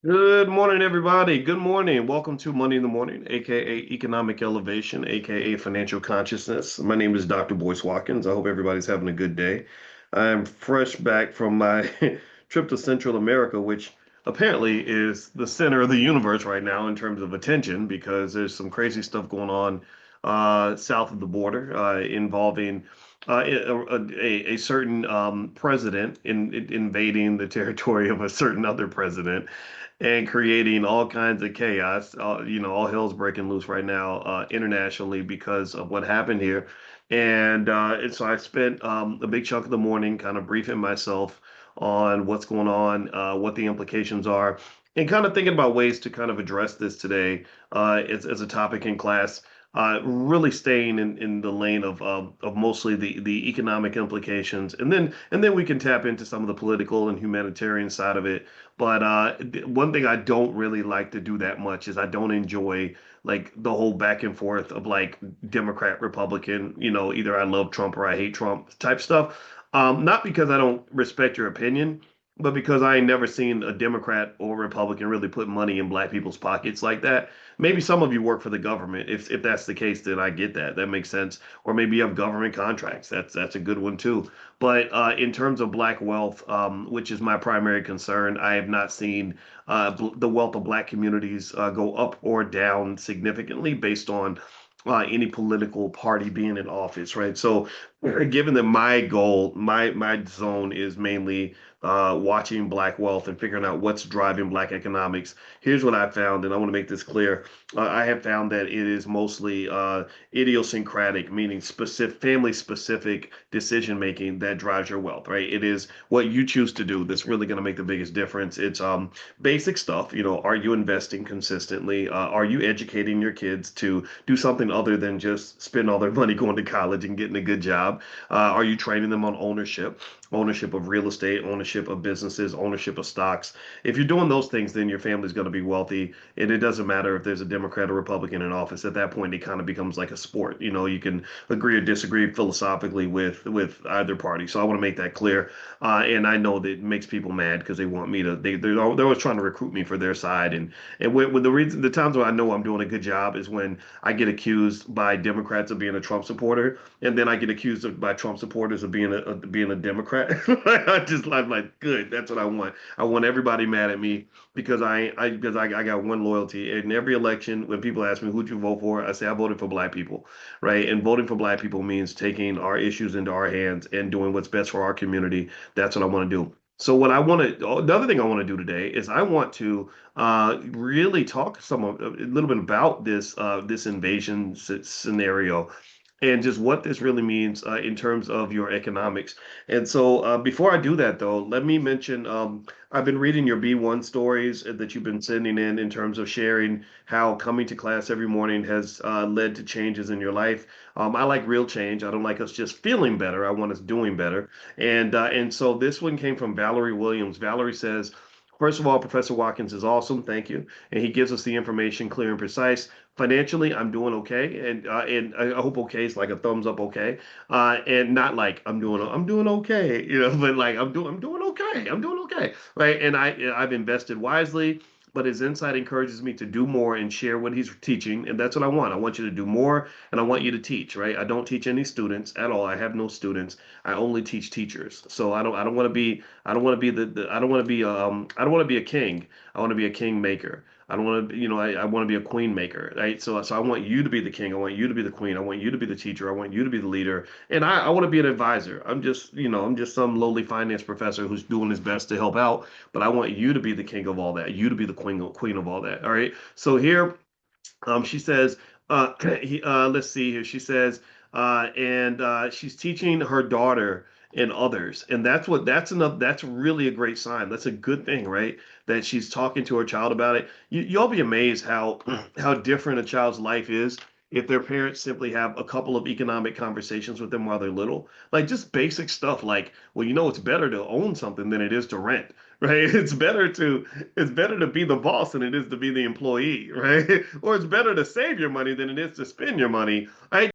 Good morning, everybody. Good morning. Welcome to Money in the Morning, aka Economic Elevation, aka Financial Consciousness. My name is Dr. Boyce Watkins. I hope everybody's having a good day. I'm fresh back from my trip to Central America, which apparently is the center of the universe right now in terms of attention because there's some crazy stuff going on south of the border involving a certain president invading the territory of a certain other president and creating all kinds of chaos. All hell's breaking loose right now internationally because of what happened here. And so I spent a big chunk of the morning kind of briefing myself on what's going on, what the implications are, and kind of thinking about ways to kind of address this today as a topic in class. Really staying in the lane of mostly the economic implications, and then we can tap into some of the political and humanitarian side of it. But one thing I don't really like to do that much is I don't enjoy like the whole back and forth of like Democrat, Republican, either I love Trump or I hate Trump type stuff. Not because I don't respect your opinion, but because I ain't never seen a Democrat or Republican really put money in black people's pockets like that. Maybe some of you work for the government. If that's the case, then I get that. That makes sense. Or maybe you have government contracts. That's a good one too. But in terms of black wealth, which is my primary concern, I have not seen the wealth of black communities go up or down significantly based on any political party being in office, right? So, given that my goal, my zone is mainly watching black wealth and figuring out what's driving black economics, here's what I found, and I want to make this clear. I have found that it is mostly idiosyncratic, meaning specific, family-specific decision making that drives your wealth, right? It is what you choose to do that's really going to make the biggest difference. It's basic stuff, are you investing consistently? Are you educating your kids to do something other than just spend all their money going to college and getting a good job? Are you training them on ownership of real estate, ownership of businesses, ownership of stocks? If you're doing those things, then your family's going to be wealthy, and it doesn't matter if there's a Democrat or Republican in office. At that point, it kind of becomes like a sport. You can agree or disagree philosophically with either party. So I want to make that clear. And I know that it makes people mad because they want me to. They're always trying to recruit me for their side. And when the times where I know I'm doing a good job is when I get accused by Democrats of being a Trump supporter, and then I get accused by Trump supporters of being a Democrat. I'm like, good. That's what I want. I want everybody mad at me because I got one loyalty. In every election, when people ask me who'd you vote for, I say I voted for black people, right? And voting for black people means taking our issues into our hands and doing what's best for our community. That's what I want to do. So what I want to, the other thing I want to do today is I want to really talk a little bit about this invasion scenario and just what this really means in terms of your economics. And so, before I do that, though, let me mention I've been reading your B1 stories that you've been sending in terms of sharing how coming to class every morning has led to changes in your life. I like real change. I don't like us just feeling better. I want us doing better. And so this one came from Valerie Williams. Valerie says, first of all, Professor Watkins is awesome. Thank you. And he gives us the information clear and precise. Financially, I'm doing okay, and I hope okay is like a thumbs up okay, and not like I'm doing okay, but like I'm doing okay, I'm doing okay, right? And I've invested wisely, but his insight encourages me to do more and share what he's teaching, and that's what I want. I want you to do more, and I want you to teach, right? I don't teach any students at all. I have no students. I only teach teachers. So I don't want to be I don't want to be I don't want to be I don't want to be a king. I want to be a king maker. I don't want to, I want to be a queen maker, right? So I want you to be the king. I want you to be the queen. I want you to be the teacher. I want you to be the leader. And I want to be an advisor. I'm just some lowly finance professor who's doing his best to help out. But I want you to be the king of all that. You to be the queen of all that. All right. So here, she says, let's see here. She says, and she's teaching her daughter and others, and that's enough. That's really a great sign. That's a good thing, right? That she's talking to her child about it. You'll be amazed how how different a child's life is if their parents simply have a couple of economic conversations with them while they're little. Like just basic stuff like, well, it's better to own something than it is to rent, right? It's better to be the boss than it is to be the employee, right? Or it's better to save your money than it is to spend your money. I